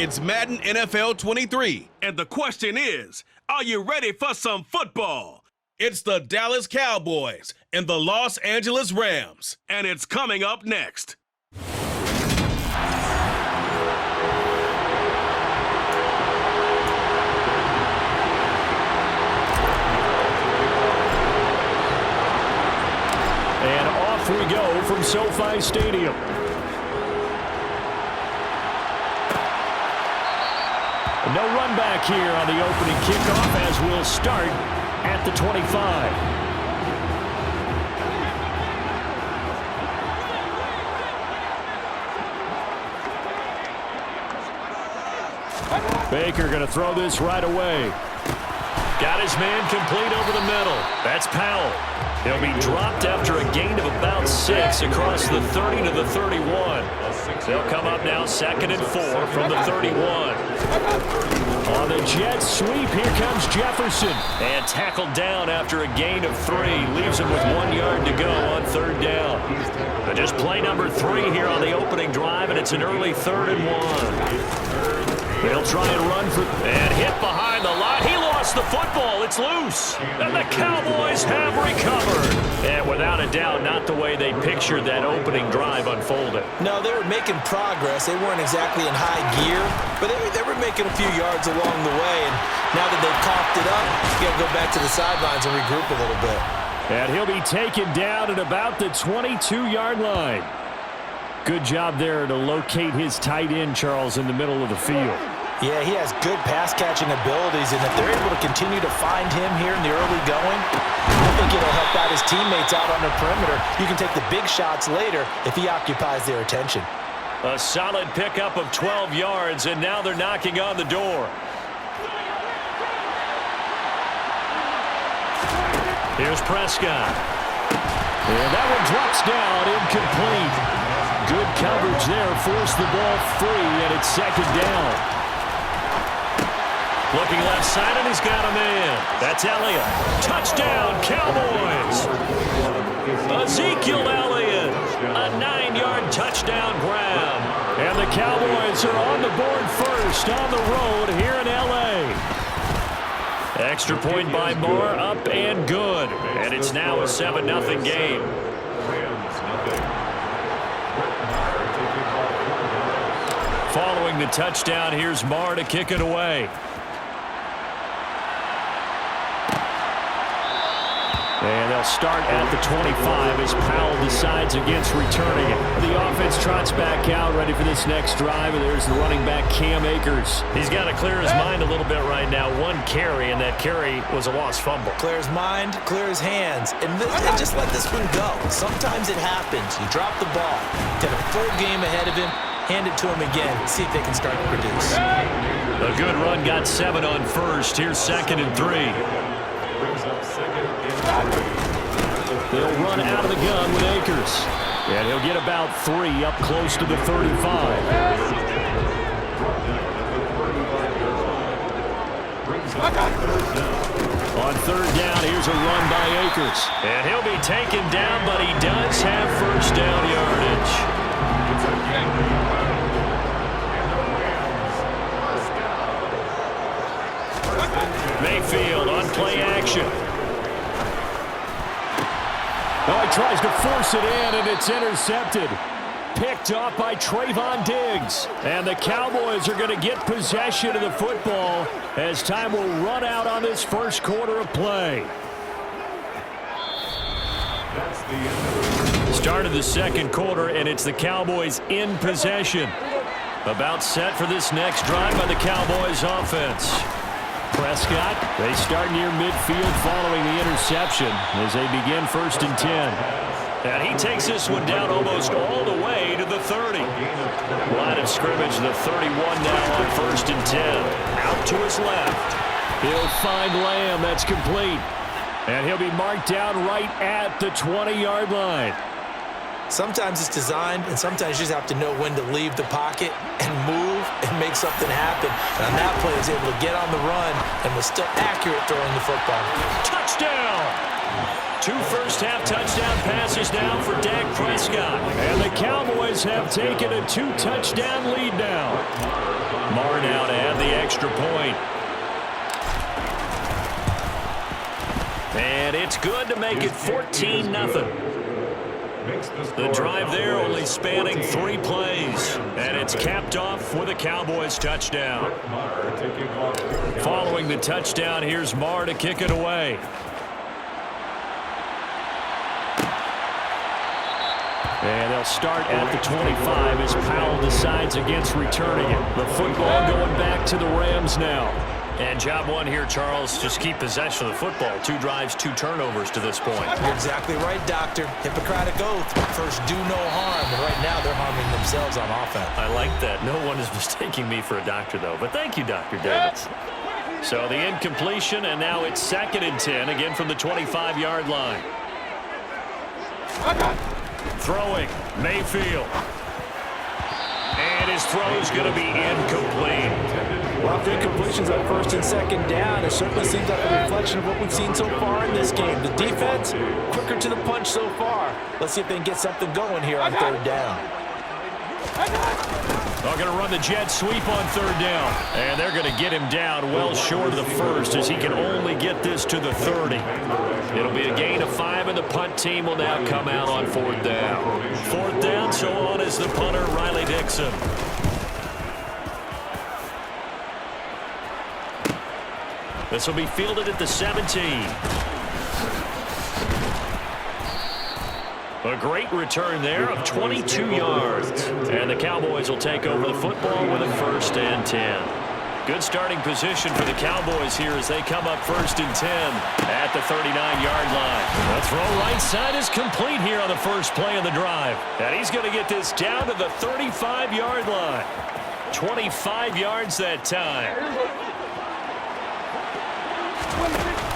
It's Madden NFL 23. And the question is, are you ready for some football? It's the Dallas Cowboys and the Los Angeles Rams. And it's coming up next. And off we go from SoFi Stadium. No run back here on the opening kickoff as we'll start at the 25. Baker going to throw this right away. Got his man complete over the middle. That's Powell. He'll be dropped after a gain of about 6 across the 30 to the 31. They'll come up now 2nd and 4 from the 31. On the jet sweep, here comes Jefferson. And tackled down after a gain of 3. Leaves him with 1 yard to go on 3rd down. But just play number 3 here on the opening drive, and it's an early 3rd and 1. They'll try and run for and hit behind the line. He lost the football. It's loose. And the Cowboys have recovered. And without a doubt, not the way they pictured that opening drive unfolded. No, they were making progress. They weren't exactly in high gear, but they were making a few yards along the way. And now that they've coughed it up, you got to go back to the sidelines and regroup a little bit. And he'll be taken down at about the 22-yard line. Good job there to locate his tight end, Charles, in the middle of the field. Yeah, he has good pass-catching abilities, and if they're able to continue to find him here in the early going, I think it'll help out his teammates out on the perimeter. You can take the big shots later if he occupies their attention. A solid pickup of 12 yards, and now they're knocking on the door. Here's Prescott. And that one drops down, incomplete. Good coverage there, forced the ball free, and it's 2nd down. Looking left side, and he's got a man. That's Elliott. Touchdown, Cowboys. Ezekiel Elliott, a 9-yard touchdown grab. And the Cowboys are on the board first on the road here in L.A. Extra point by Moore, up and good. And it's now a 7-0 game. Following the touchdown, here's Marr to kick it away. And they'll start at the 25 as Powell decides against returning it. The offense trots back out, ready for this next drive, and there's the running back, Cam Akers. He's got to clear his mind a little bit right now. 1 carry, and that carry was a lost fumble. Clear his mind, clear his hands, and just let this one go. Sometimes it happens. You drop the ball, get a full game ahead of him, hand it to him again, see if they can start to produce. A good run, got 7 on first. Here's 2nd and 3. They'll run out of the gun with Akers. And he'll get about 3 up close to the 35. On 3rd down, here's a run by Akers. And he'll be taken down, but he does have first down yardage. Mayfield on play action. Oh, he tries to force it in, and it's intercepted. Picked off by Trayvon Diggs. And the Cowboys are going to get possession of the football as time will run out on this first quarter of play. Start of the 2nd quarter, and it's the Cowboys in possession. About set for this next drive by the Cowboys offense. Prescott, they start near midfield following the interception as they begin 1st and 10. And he takes this one down almost all the way to the 30. Line of scrimmage, the 31 now on 1st and 10. Out to his left. He'll find Lamb. That's complete. And he'll be marked down right at the 20-yard line. Sometimes it's designed, and sometimes you just have to know when to leave the pocket and move and make something happen. And on that play, he was able to get on the run and was still accurate throwing the football. Touchdown! 2 first-half touchdown passes now for Dak Prescott. And the Cowboys have taken a 2-touchdown lead now. Marr now to add the extra point. And it's good to make it 14-0. The drive there only spanning 3 plays. And it's capped off with a Cowboys touchdown. Following the touchdown, here's Marr to kick it away. And they'll start at the 25 as Powell decides against returning it. The football going back to the Rams now. And job one here, Charles, just keep possession of the football. 2 drives, 2 turnovers to this point. You're exactly right, Doctor. Hippocratic oath. First, do no harm. And right now, they're harming themselves on offense. I like that. No one is mistaking me for a doctor, though. But thank you, Dr. Davis. So the incompletion, and now it's 2nd and 10, again from the 25-yard line. Throwing, Mayfield. And his throw is going to be incomplete. Well, if incompletions on 1st and 2nd down, it certainly seems like a reflection of what we've seen so far in this game. The defense, quicker to the punch so far. Let's see if they can get something going here on 3rd down. They're going to run the jet sweep on 3rd down. And they're going to get him down well short of the 1st as he can only get this to the 30. It'll be a gain of 5, and the punt team will now come out on 4th down. 4th down, so on is the punter, Riley Dixon. This will be fielded at the 17. A great return there of 22 yards. And the Cowboys will take over the football with a 1st and 10. Good starting position for the Cowboys here as they come up 1st and 10 at the 39-yard line. The throw right side is complete here on the first play of the drive. And he's going to get this down to the 35-yard line. 25 yards that time.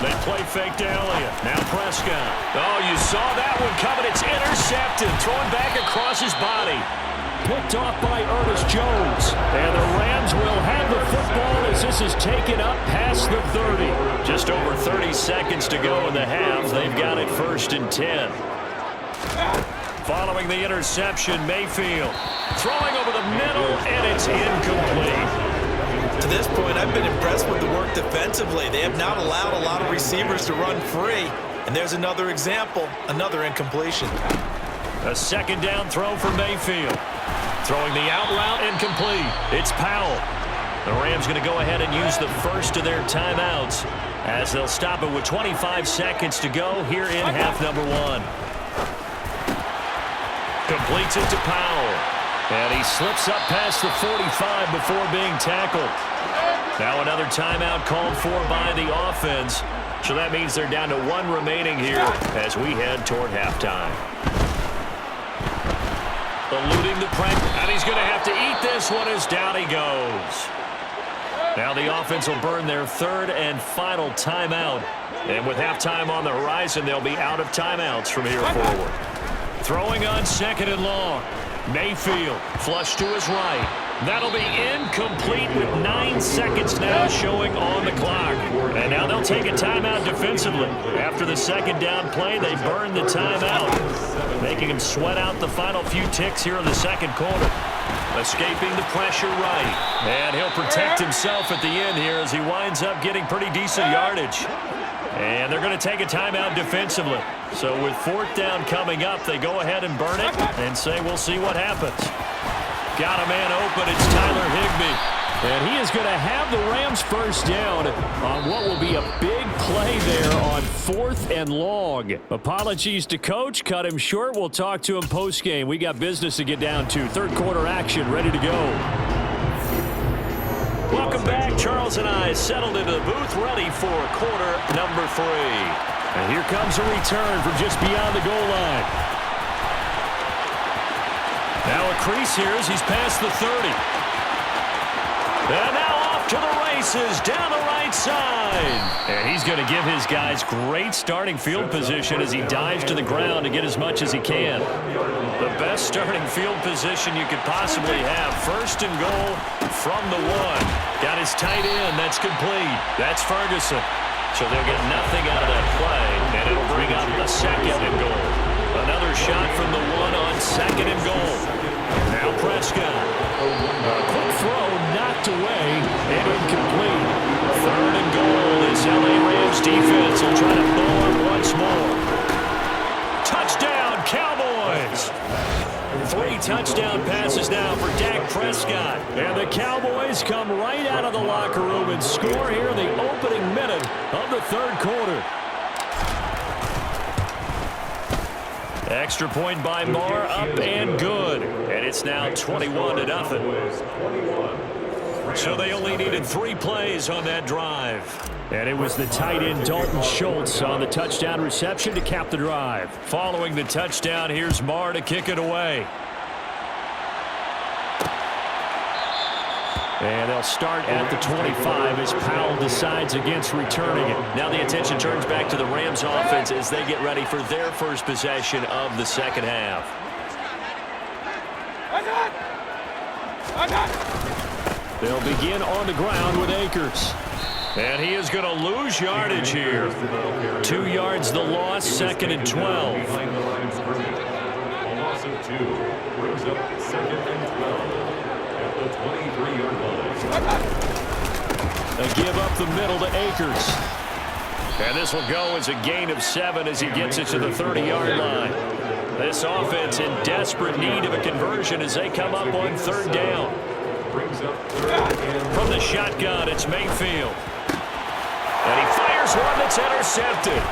They play fake to Elliott. Now Prescott. Oh, you saw that one coming. It's intercepted. Thrown back across his body. Picked off by Ernest Jones. And the Rams will have the football as this is taken up past the 30. Just over 30 seconds to go in the half. They've got it 1st and 10. Following the interception, Mayfield. Throwing over the middle, and it's incomplete. To this point, I've been impressed with the work defensively. They have not allowed a lot of receivers to run free. And there's another example, another incompletion. A 2nd down throw for Mayfield. Throwing the out route incomplete. It's Powell. The Rams going to go ahead and use the first of their timeouts as they'll stop it with 25 seconds to go here in half number 1. Completes it to Powell. And he slips up past the 45 before being tackled. Now another timeout called for by the offense. So that means they're down to 1 remaining here as we head toward halftime. Eluding the pressure. And he's going to have to eat this one as down he goes. Now the offense will burn their 3rd and final timeout. And with halftime on the horizon, they'll be out of timeouts from here forward. Throwing on 2nd and long. Mayfield, flush to his right. That'll be incomplete with 9 seconds now showing on the clock. And now they'll take a timeout defensively. After the 2nd down play, they burn the timeout, making him sweat out the final few ticks here in the 2nd quarter. Escaping the pressure right. And he'll protect himself at the end here as he winds up getting pretty decent yardage. And they're going to take a timeout defensively. So with 4th down coming up, they go ahead and burn it and say we'll see what happens. Got a man open. It's Tyler Higbee. And he is going to have the Rams 1st down on what will be a big play there on 4th and long. Apologies to Coach. Cut him short. We'll talk to him post-game. We got business to get down to. 3rd quarter action ready to go. Welcome back. Charles and I settled into the booth ready for quarter number 3. And here comes a return from just beyond the goal line. Now a crease here as he's past the 30. And now off to the races down the right side. And he's going to give his guys great starting field position as he dives to the ground to get as much as he can. The best starting field position you could possibly have. 1st and goal from the 1. Got his tight end. That's complete. That's Ferguson. So they'll get nothing out of that play, and it'll bring up a 2nd and goal. Another shot from the 1 on 2nd and goal. Now Prescott. Quick throw knocked away and incomplete. 3rd and goal. This LA Rams defense will try to blow up once more. Touchdown, Cowboys! 3 touchdown passes now for Dak Prescott. And the Cowboys come right out of the locker room and score here in the opening minute of the 3rd quarter. Extra point by Moore, up and good. And it's now 21-0. So they only needed 3 plays on that drive. And it was the tight end Dalton Schultz on the touchdown reception to cap the drive. Following the touchdown, here's Moore to kick it away. And they'll start at the 25 as Powell decides against returning it. Now the attention turns back to the Rams offense as they get ready for their first possession of the second half. They'll begin on the ground with Akers. And he is going to lose yardage here. 2 yards the loss, 2nd and 12. A loss of 2 brings up 2nd and 12 at the 23-yard line. They give up the middle to Akers. And this will go as a gain of 7 as he gets it to the 30-yard line. This offense in desperate need of a conversion as they come up on 3rd down. From the shotgun, it's Mayfield. And he fires one that's intercepted.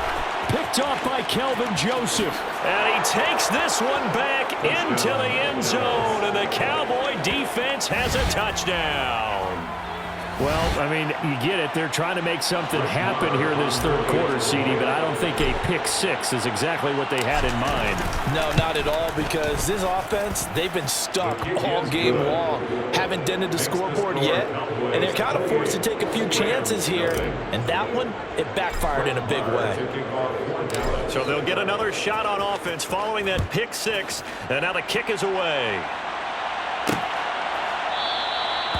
Picked off by Kelvin Joseph. And he takes this one back into the end zone. And the Cowboy defense has a touchdown. Well, I mean, you get it. They're trying to make something happen here in this 3rd quarter, CD, but I don't think a pick 6 is exactly what they had in mind. No, not at all, because this offense, they've been stuck all game long. Haven't dented the scoreboard yet, and they're kind of forced to take a few chances here. And that one, it backfired in a big way. So they'll get another shot on offense following that pick 6, and now the kick is away.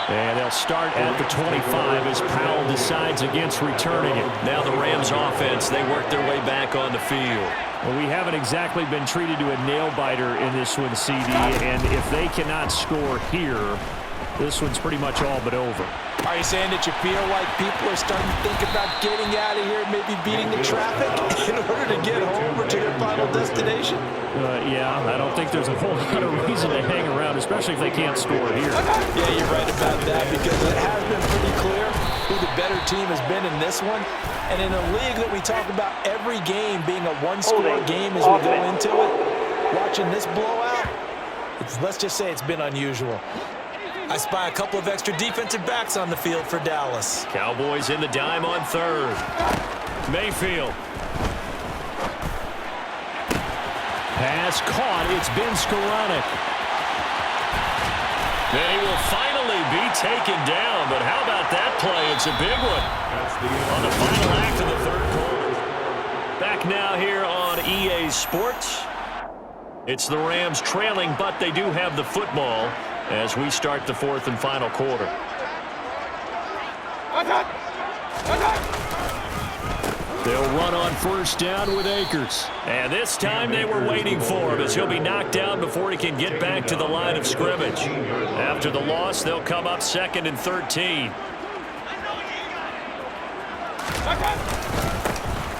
And they'll start at the 25 as Powell decides against returning it. Now the Rams offense, they work their way back on the field. Well, we haven't exactly been treated to a nail-biter in this one, CD, and if they cannot score here, this one's pretty much all but over. Are you saying that you feel like people are starting to think about getting out of here, maybe beating the traffic in order to get home or to their final destination? Yeah, I don't think there's a whole lot of reason to hang around, especially if they can't score here. Yeah, you're right about that, because it has been pretty clear who the better team has been in this one. And in a league that we talk about every game being a one-score game as we go into it, watching this blowout, let's just say it's been unusual. I spy a couple of extra defensive backs on the field for Dallas. Cowboys in the dime on 3rd. Mayfield. Pass caught. It's been Skoranek. Then he will finally be taken down. But how about that play? It's a big one. On the final act of the 3rd quarter. Back now here on EA Sports. It's the Rams trailing, but they do have the football as we start the 4th and final quarter. They'll run on 1st down with Akers. And this time they were waiting for him as he'll be knocked down before he can get back to the line of scrimmage. After the loss, they'll come up 2nd and 13.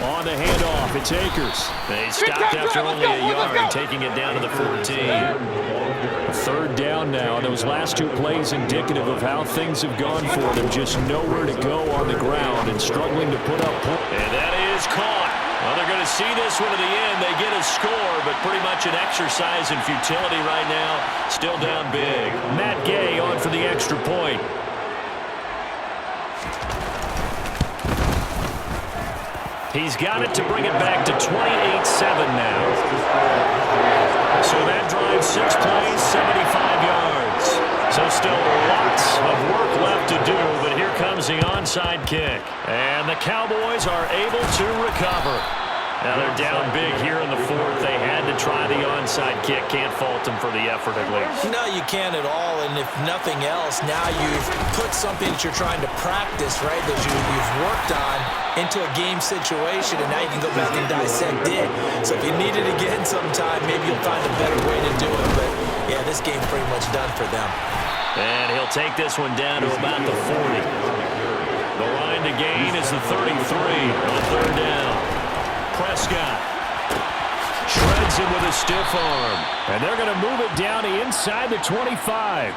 On the handoff, it's Akers. They stopped after only a yard, taking it down to the 14. 3rd down now, and those last 2 plays indicative of how things have gone for them. Just nowhere to go on the ground and struggling to put up points. And that is caught. Well, they're going to see this one to the end. They get a score, but pretty much an exercise in futility right now. Still down big. Matt Gay on for the extra point. He's got it to bring it back to 28-7 now. So that drives 6 plays, 75 yards. So still lots of work left to do, but here comes the onside kick. And the Cowboys are able to recover. Now they're down big here in the 4th. They had to try the onside kick. Can't fault them for the effort at least. No, you can't at all. And if nothing else, now you've put something that you're trying to practice, right, that you've worked on into a game situation, and now you can go back and dissect it. So if you need it again sometime, maybe you'll find a better way to do it. But, yeah, this game's pretty much done for them. And he'll take this one down to about the 40. The line to gain is the 33 on third down. Prescott shreds him with a stiff arm. And they're going to move it down inside the 25.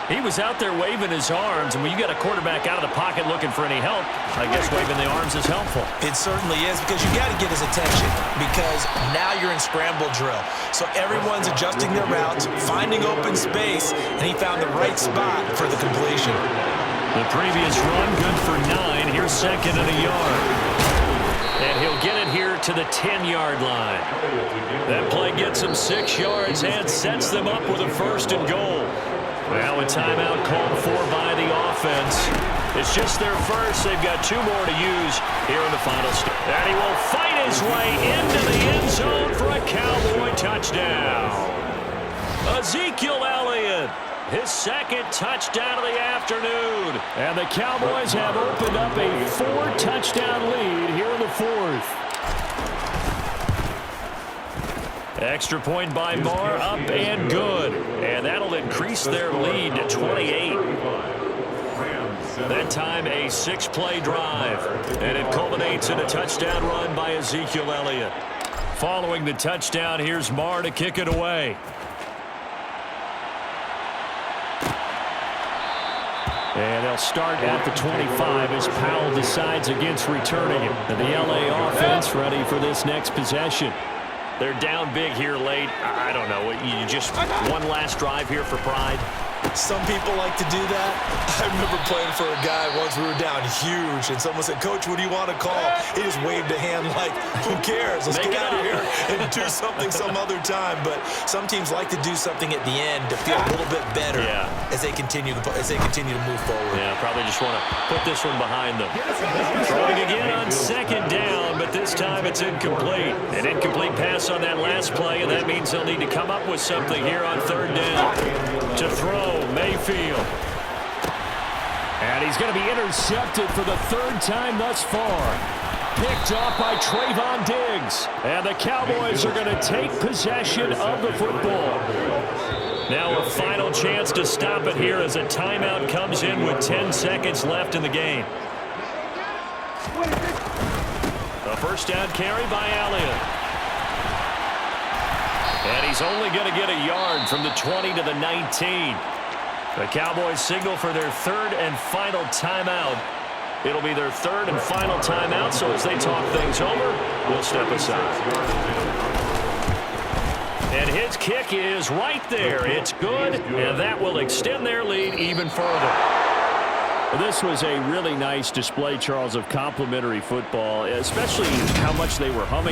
He was out there waving his arms, and when you got a quarterback out of the pocket looking for any help, I guess waving the arms is helpful. It certainly is, because you got to get his attention, because now you're in scramble drill. So everyone's adjusting their routes, finding open space, and he found the right spot for the completion. The previous run, good for 9. Here's second and a yard. And he'll get it here to the 10-yard line. That play gets him 6 yards and sets them up with a first and goal. Now a timeout called for by the offense. It's just their first. They've got 2 more to use here in the final stretch. And he will fight his way into the end zone for a Cowboy touchdown. Ezekiel Elliott, his second touchdown of the afternoon. And the Cowboys have opened up a 4-touchdown lead here in the 4th. Extra point by Marr, up and good. And that'll increase their lead to 28. That time a 6-play drive. And it culminates in a touchdown run by Ezekiel Elliott. Following the touchdown, here's Marr to kick it away. And they'll start at the 25 as Powell decides against returning it. And the LA offense ready for this next possession. They're down big here late. I don't know. You just one last drive here for pride. Some people like to do that. I remember playing for a guy once. We were down huge, and someone said, "Coach, what do you want to call?" He just waved a hand like, "Who cares? Let's get out of here and do something some other time." But some teams like to do something at the end to feel a little bit better as they continue to move forward. Yeah, probably just want to put this one behind them. Throwing again on second down, but this time it's incomplete. An incomplete pass on that last play, and that means they'll need to come up with something here on third down. To throw, Mayfield. And he's going to be intercepted for the 3rd time thus far. Picked off by Trayvon Diggs. And the Cowboys are going to take possession of the football. Now a final chance to stop it here as a timeout comes in with 10 seconds left in the game. A first down carry by Elliott. And he's only going to get a yard from the 20 to the 19. The Cowboys signal for their 3rd and final timeout. It'll be their 3rd and final timeout, so as they talk things over, we'll step aside. And his kick is right there. It's good, and that will extend their lead even further. This was a really nice display, Charles, of complimentary football, especially how much they were humming